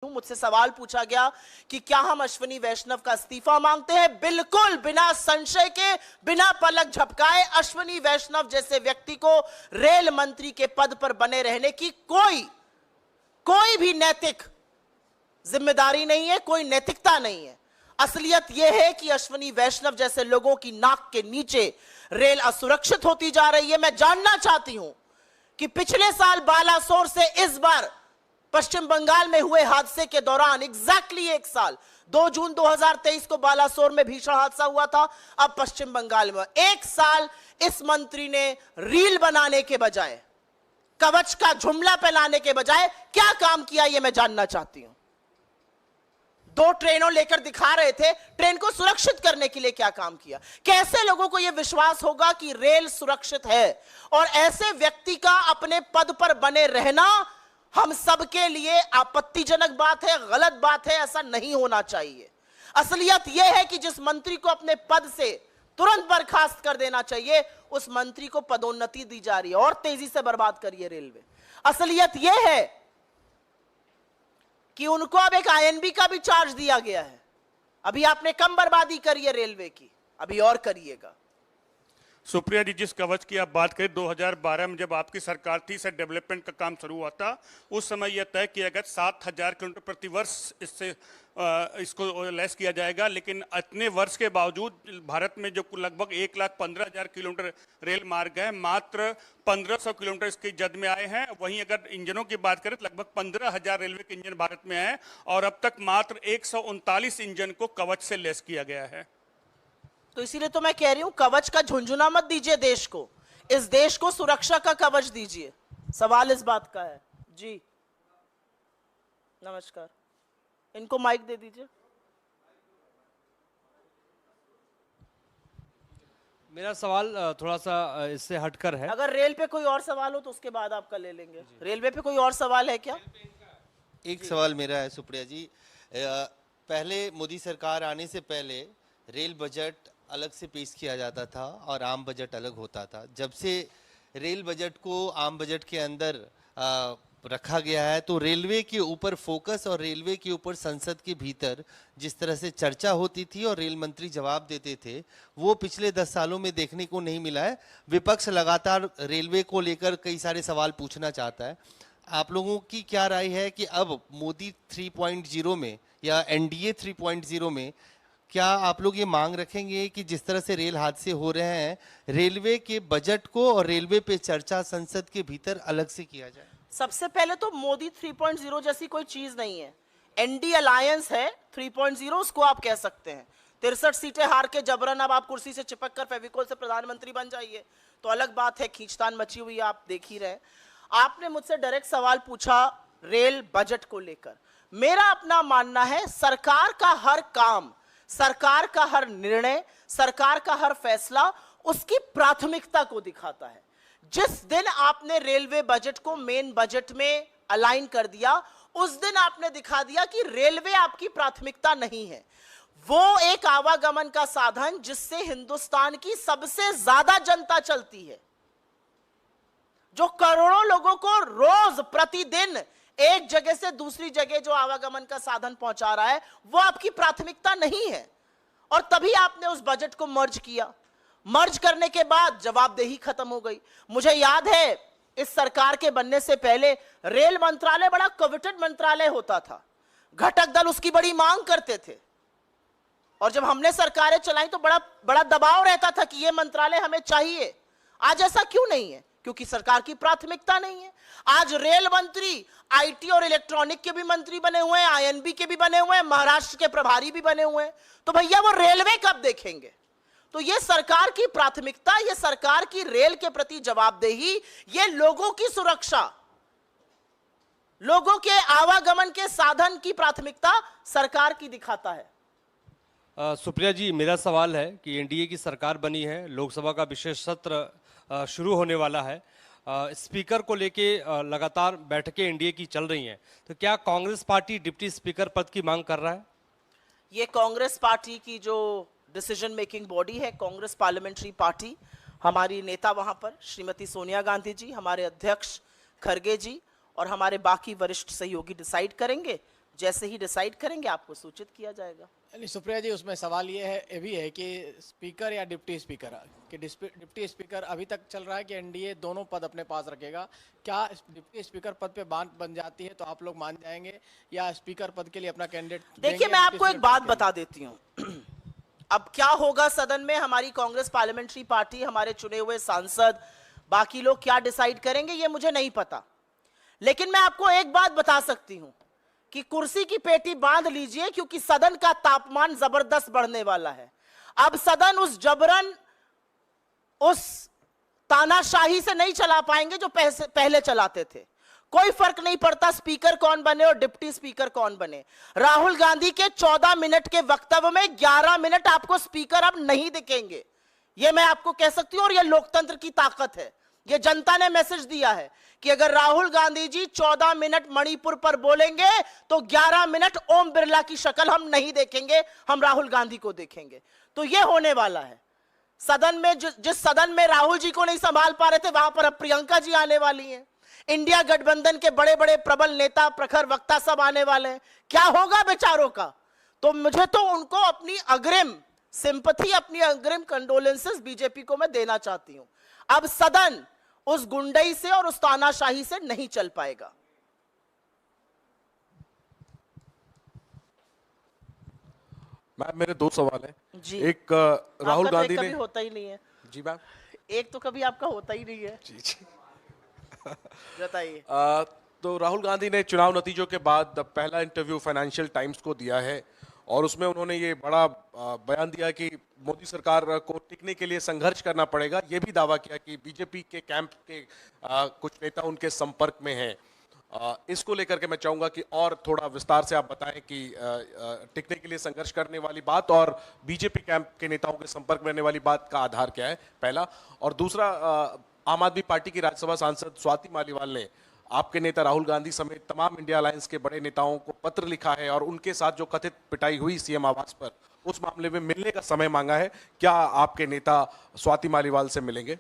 मुझसे सवाल पूछा गया कि क्या हम अश्विनी वैष्णव का इस्तीफा मांगते हैं। बिल्कुल बिना संशय के, बिना पलक झपकाए अश्विनी वैष्णव जैसे व्यक्ति को रेल मंत्री के पद पर बने रहने की कोई भी नैतिक जिम्मेदारी नहीं है, कोई नैतिकता नहीं है। असलियत यह है कि अश्विनी वैष्णव जैसे लोगों की नाक के नीचे रेल असुरक्षित होती जा रही है। मैं जानना चाहती हूं कि पिछले साल बालासोर से इस बार पश्चिम बंगाल में हुए हादसे के दौरान एग्जैक्टली एक साल 2 जून 2023 को बालासोर में भीषण हादसा हुआ था। अब पश्चिम बंगाल में एक साल इस मंत्री ने रील बनाने के बजाय, कवच का जुमला पहनाने के बजाय क्या काम किया, यह मैं जानना चाहती हूं। 2 ट्रेनों लेकर दिखा रहे थे, ट्रेन को सुरक्षित करने के लिए क्या काम किया? कैसे लोगों को यह विश्वास होगा कि रेल सुरक्षित है? और ऐसे व्यक्ति का अपने पद पर बने रहना हम सबके लिए आपत्तिजनक बात है, गलत बात है, ऐसा नहीं होना चाहिए। असलियत यह है कि जिस मंत्री को अपने पद से तुरंत बर्खास्त कर देना चाहिए, उस मंत्री को पदोन्नति दी जा रही है और तेजी से बर्बाद करिए रेलवे। असलियत यह है कि उनको अब एक आईएनबी का भी चार्ज दिया गया है। अभी आपने कम बर्बादी करी है रेलवे की, अभी और करिएगा। सुप्रिया जी, जिस कवच की आप बात करें, 2012 में जब आपकी सरकार थी, इससे डेवलपमेंट का काम शुरू हुआ था। उस समय यह तय किया गया 7000 किलोमीटर प्रति वर्ष इससे इसको लेस किया जाएगा। लेकिन इतने वर्ष के बावजूद भारत में जो लगभग 1,15,000 किलोमीटर रेल मार्ग है, मात्र 1500 किलोमीटर इसकी जद में आए हैं। वहीं अगर इंजनों की बात करें तो लगभग 15,000 रेलवे के इंजन भारत में हैं और अब तक मात्र 139 इंजन को कवच से लेस किया गया है। तो इसीलिए तो मैं कह रही हूं, कवच का झुंझुना मत दीजिए देश को, इस देश को सुरक्षा का कवच दीजिए। सवाल इस बात का है। जी नमस्कार, इनको माइक दे दीजिए। मेरा सवाल थोड़ा सा इससे हटकर है। अगर रेल पे कोई और सवाल हो तो उसके बाद आपका ले लेंगे। रेलवे पे कोई और सवाल है क्या? एक सवाल मेरा है सुप्रिया जी। पहले मोदी सरकार आने से पहले रेल बजट अलग से पेश किया जाता था और आम बजट अलग होता था। जब से रेल बजट को आम बजट के अंदर रखा गया है, तो रेलवे के ऊपर फोकस और रेलवे के ऊपर संसद के भीतर जिस तरह से चर्चा होती थी और रेल मंत्री जवाब देते थे, वो पिछले 10 सालों में देखने को नहीं मिला है। विपक्ष लगातार रेलवे को लेकर कई सारे सवाल पूछना चाहता है। आप लोगों की क्या राय है कि अब मोदी 3.0 में या एनडीए 3.0 में क्या आप लोग ये मांग रखेंगे कि जिस तरह से रेल हादसे हो रहे हैं, रेलवे के बजट को और रेलवे पे चर्चा संसद के भीतर अलग से किया जाए? सबसे पहले तो मोदी 3.0 जैसी कोई चीज नहीं है। एनडी अलायंस है 3.0, उसको आप कह सकते हैं। 63 सीटें हार के जबरन अब आप कुर्सी से चिपक कर फेविकोल से प्रधानमंत्री बन जाइए तो अलग बात है, खींचतान मची हुई है, आप देख ही रहे। आपने मुझसे डायरेक्ट सवाल पूछा रेल बजट को लेकर। मेरा अपना मानना है, सरकार का हर काम, सरकार का हर निर्णय, सरकार का हर फैसला उसकी प्राथमिकता को दिखाता है। जिस दिन आपने रेलवे बजट को मेन बजट में अलाइन कर दिया, उस दिन आपने दिखा दिया कि रेलवे आपकी प्राथमिकता नहीं है। वो एक आवागमन का साधन जिससे हिंदुस्तान की सबसे ज्यादा जनता चलती है, जो करोड़ों लोगों को रोज प्रतिदिन एक जगह से दूसरी जगह जो आवागमन का साधन पहुंचा रहा है, वो आपकी प्राथमिकता नहीं है। और तभी आपने उस बजट को मर्ज किया। मर्ज करने के बाद जवाबदेही खत्म हो गई। मुझे याद है इस सरकार के बनने से पहले रेल मंत्रालय बड़ा कविटेड मंत्रालय होता था, घटक दल उसकी बड़ी मांग करते थे और जब हमने सरकारें चलाई तो बड़ा दबाव रहता था कि यह मंत्रालय हमें चाहिए। आज ऐसा क्यों नहीं है? क्योंकि सरकार की प्राथमिकता नहीं है। आज रेल मंत्री आईटी और इलेक्ट्रॉनिक के भी मंत्री बने हुए हैं, आईएनबी के भी बने हुए हैं, महाराष्ट्र के प्रभारी भी बने हुए हैं। तो भैया वो रेलवे कब देखेंगे? तो ये सरकार की प्राथमिकता, ये सरकार की रेल के प्रति जवाबदेही, ये लोगों की सुरक्षा, लोगों के आवागमन के साधन की प्राथमिकता सरकार की दिखाता है। सुप्रिया जी, मेरा सवाल है कि एनडीए की सरकार बनी है, लोकसभा का विशेष सत्र शुरू होने वाला है, स्पीकर को लेके लगातार बैठकें एनडीए की चल रही हैं, तो क्या कांग्रेस पार्टी डिप्टी स्पीकर पद की मांग कर रहा है? ये कांग्रेस पार्टी की जो डिसीजन मेकिंग बॉडी है, कांग्रेस पार्लियामेंट्री पार्टी, हमारी नेता वहां पर श्रीमती सोनिया गांधी जी, हमारे अध्यक्ष खरगे जी और हमारे बाकी वरिष्ठ सहयोगी डिसाइड करेंगे। जैसे ही डिसाइड करेंगे आपको सूचित किया जाएगा। नहीं सुप्रिया जी, उसमें सवाल ये भी है कि स्पीकर या डिप्टी स्पीकर, कि डिप्टी स्पीकर अभी तक चल रहा है कि एनडीए दोनों पद अपने पास रखेगा। क्या डिप्टी स्पीकर पद पे बात बन जाती है तो आप लोग मान जाएंगे, या स्पीकर पद के लिए अपना कैंडिडेट? देखिए, मैं आपको एक बात बता देती हूँ। अब क्या होगा सदन में, हमारी कांग्रेस पार्लियामेंट्री पार्टी, हमारे चुने हुए सांसद, बाकी लोग क्या डिसाइड करेंगे ये मुझे नहीं पता, लेकिन मैं आपको एक बात बता सकती हूं कि कुर्सी की पेटी बांध लीजिए, क्योंकि सदन का तापमान जबरदस्त बढ़ने वाला है। अब सदन उस जबरन, उस तानाशाही से नहीं चला पाएंगे जो पहले चलाते थे। कोई फर्क नहीं पड़ता स्पीकर कौन बने और डिप्टी स्पीकर कौन बने। राहुल गांधी के 14 मिनट के वक्तव्य में 11 मिनट आपको स्पीकर अब नहीं दिखेंगे, यह मैं आपको कह सकती हूं, और यह लोकतंत्र की ताकत है। यह जनता ने मैसेज दिया है कि अगर राहुल गांधी जी 14 मिनट मणिपुर पर बोलेंगे तो 11 मिनट ओम बिरला की शक्ल हम नहीं देखेंगे, हम राहुल गांधी को देखेंगे। तो यह होने वाला है। सदन में जिस सदन में राहुल जी को नहीं संभाल पा रहे थे, वहां पर अब प्रियंका जी आने वाली हैं। इंडिया गठबंधन के बड़े बड़े प्रबल नेता, प्रखर वक्ता सब आने वाले हैं। क्या होगा बेचारों का? तो मुझे तो उनको अपनी अग्रिम सिंपैथी, अपनी अग्रिम कंडोलेंसेस बीजेपी को मैं देना चाहती हूं। अब सदन उस गुंडई से और उस तानाशाही से नहीं चल पाएगा। मैम, मेरे 2 सवाल हैं। जी। एक, राहुल आपका तो गांधी एक ने, कभी होता ही नहीं है। जी मैम, एक तो कभी आपका होता ही नहीं है। जी बताइए। तो राहुल गांधी ने चुनाव नतीजों के बाद पहला इंटरव्यू फाइनेंशियल टाइम्स को दिया है और उसमें उन्होंने ये बड़ा बयान दिया कि मोदी सरकार को टिकने के लिए संघर्ष करना पड़ेगा। ये भी दावा किया कि बीजेपी के कैंप के कुछ नेता उनके संपर्क में हैं। इसको लेकर के मैं चाहूंगा कि और थोड़ा विस्तार से आप बताएं कि टिकने के लिए संघर्ष करने वाली बात और बीजेपी कैंप के नेताओं के संपर्क में रहने वाली बात का आधार क्या है, पहला। और दूसरा, आम आदमी पार्टी की राज्यसभा सांसद स्वाति मालीवाल ने आपके नेता राहुल गांधी समेत तमाम इंडिया अलायंस के बड़े नेताओं को पत्र लिखा है और उनके साथ जो कथित पिटाई हुई सीएम आवास पर, उस मामले में मिलने का समय मांगा है। क्या आपके नेता स्वाति मालीवाल से मिलेंगे?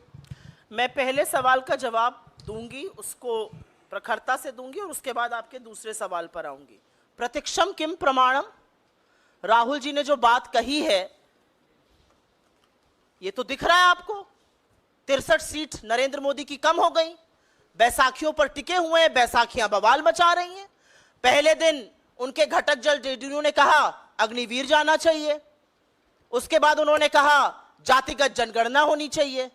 मैं पहले सवाल का जवाब दूंगी, उसको प्रखरता से दूंगी, और उसके बाद आपके दूसरे सवाल पर आऊंगी। प्रत्यक्षम किम प्रमाणम, राहुल जी ने जो बात कही है ये तो दिख रहा है आपको। 63 सीट नरेंद्र मोदी की कम हो गई, बैसाखियों पर टिके हुए हैं, बैसाखियां बवाल मचा रही हैं। पहले दिन उनके घटक जल जेडीयू ने कहा अग्निवीर जाना चाहिए, उसके बाद उन्होंने कहा जातिगत जनगणना होनी चाहिए।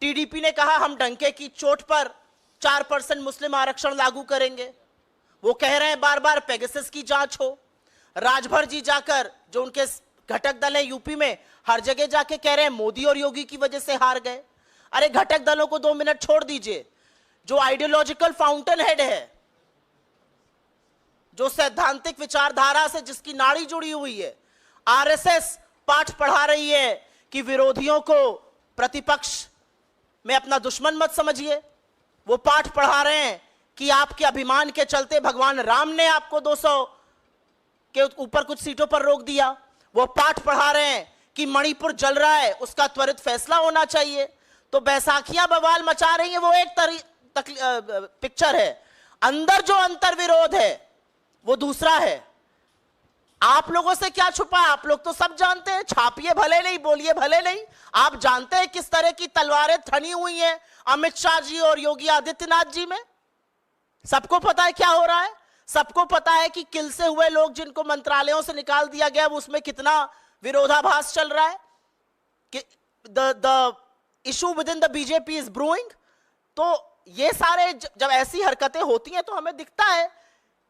टीडीपी ने कहा हम डंके की चोट पर 4% मुस्लिम आरक्षण लागू करेंगे। वो कह रहे हैं बार बार पेगासस की जांच हो। राजभर जी जाकर, जो उनके घटक दल है यूपी में, हर जगह जाके कह रहे हैं मोदी और योगी की वजह से हार गए। अरे घटक दलों को 2 मिनट छोड़ दीजिए। जो आइडियोलॉजिकल फाउंटेन हेड है, जो सैद्धांतिक विचारधारा से जिसकी नाड़ी जुड़ी हुई है, आरएसएस पाठ पढ़ा रही है कि विरोधियों को प्रतिपक्ष में अपना दुश्मन मत समझिए। वो पाठ पढ़ा रहे हैं कि आपके अभिमान के चलते भगवान राम ने आपको 200 के ऊपर कुछ सीटों पर रोक दिया। वो पाठ पढ़ा रहे हैं कि मणिपुर जल रहा है, उसका त्वरित फैसला होना चाहिए। तो बैसाखियां बवाल मचा रही है, वो एक पिक्चर है। अंदर जो अंतर विरोध है वो दूसरा है। आप लोगों से क्या छुपा है? आप लोग तो सब जानते हैं। छापिए भले नहीं, बोलिए भले नहीं, आप जानते हैं किस तरह की तलवारें थनी हुई हैं अमित शाह जी और योगी आदित्यनाथ जी में। सबको पता है क्या हो रहा है। सबको पता है कि किल से हुए लोग जिनको मंत्रालयों से निकाल दिया गया, उसमें कितना विरोधाभास चल रहा है कि the issue with in the BJP is brewing. तो ये सारे जब ऐसी हरकतें होती हैं तो हमें दिखता है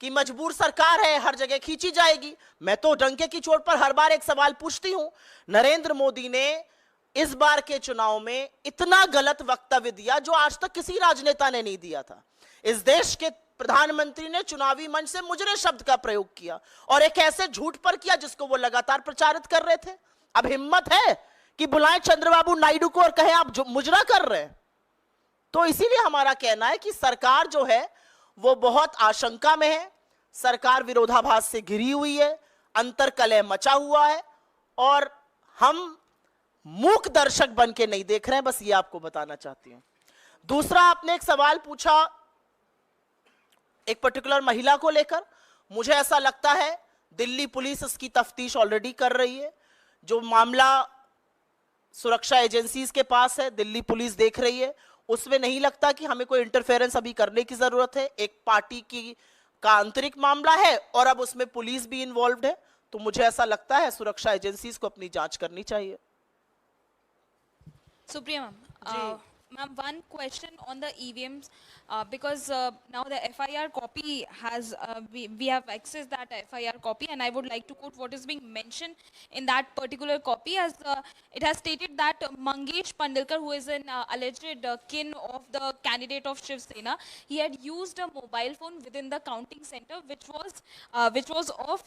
कि मजबूर सरकार है, हर जगह खींची जाएगी। मैं तो डंके की चोट पर हर बार एक सवाल पूछती हूं, नरेंद्र मोदी ने इस बार के चुनाव में इतना गलत वक्तव्य दिया जो आज तक किसी राजनेता ने नहीं दिया था। इस देश के प्रधानमंत्री ने चुनावी मंच से मुजरे शब्द का प्रयोग किया और एक ऐसे झूठ पर किया जिसको वो लगातार प्रचारित कर रहे थे। अब हिम्मत है कि बुलाएं चंद्रबाबू नायडू को और कहें आप मुजरा कर रहे हैं। तो इसीलिए हमारा कहना है कि सरकार जो है वो बहुत आशंका में है। सरकार विरोधाभास से घिरी हुई है, अंतरकलह मचा हुआ है और हम मूक दर्शक बन के नहीं देख रहे हैं। बस ये आपको बताना चाहती हूं। दूसरा, आपने एक सवाल पूछा एक पर्टिकुलर महिला को लेकर। मुझे ऐसा लगता है दिल्ली पुलिस इसकी तफ्तीश ऑलरेडी कर रही है। जो मामला सुरक्षा एजेंसीज के पास है, दिल्ली पुलिस देख रही है, उसमें नहीं लगता कि हमें कोई इंटरफेरेंस अभी करने की जरूरत है। एक पार्टी की का आंतरिक मामला है और अब उसमें पुलिस भी इन्वॉल्व है, तो मुझे ऐसा लगता है सुरक्षा एजेंसीज को अपनी जांच करनी चाहिए। Supriya ma'am, one question on the EVMs, because now the FIR copy has, we have accessed that FIR copy, and I would like to quote what is being mentioned in that particular copy, as it has stated that Mangesh Pandilkar, who is an alleged kin of the candidate of Shiv Sena, he had used a mobile phone within the counting center, which was of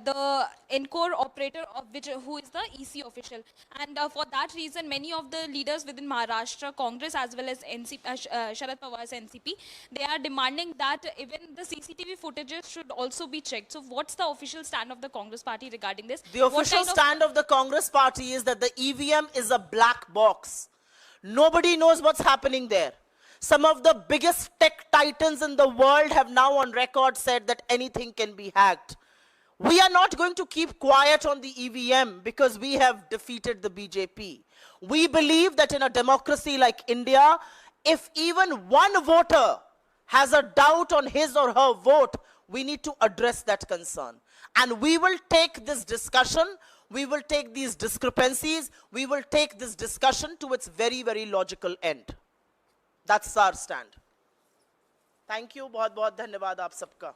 the Encore operator, of who is the EC official, and for that reason, many of the leaders within Maharashtra Congress as well as NCP, Sharad Pawar's NCP, they are demanding that even the CCTV footages should also be checked. So what's the official stand of the Congress party regarding this? The official stand of the Congress party is that the EVM is a black box. Nobody knows what's happening there. Some of the biggest tech titans in the world have now on record said that anything can be hacked. We are not going to keep quiet on the EVM because we have defeated the BJP. We believe that in a democracy like India, if even one voter has a doubt on his or her vote, we need to address that concern. And we will take this discussion, we will take these discrepancies, we will take this discussion to its very, very logical end. That's our stand. Thank you. बहुत बहुत धन्यवाद आप सबका.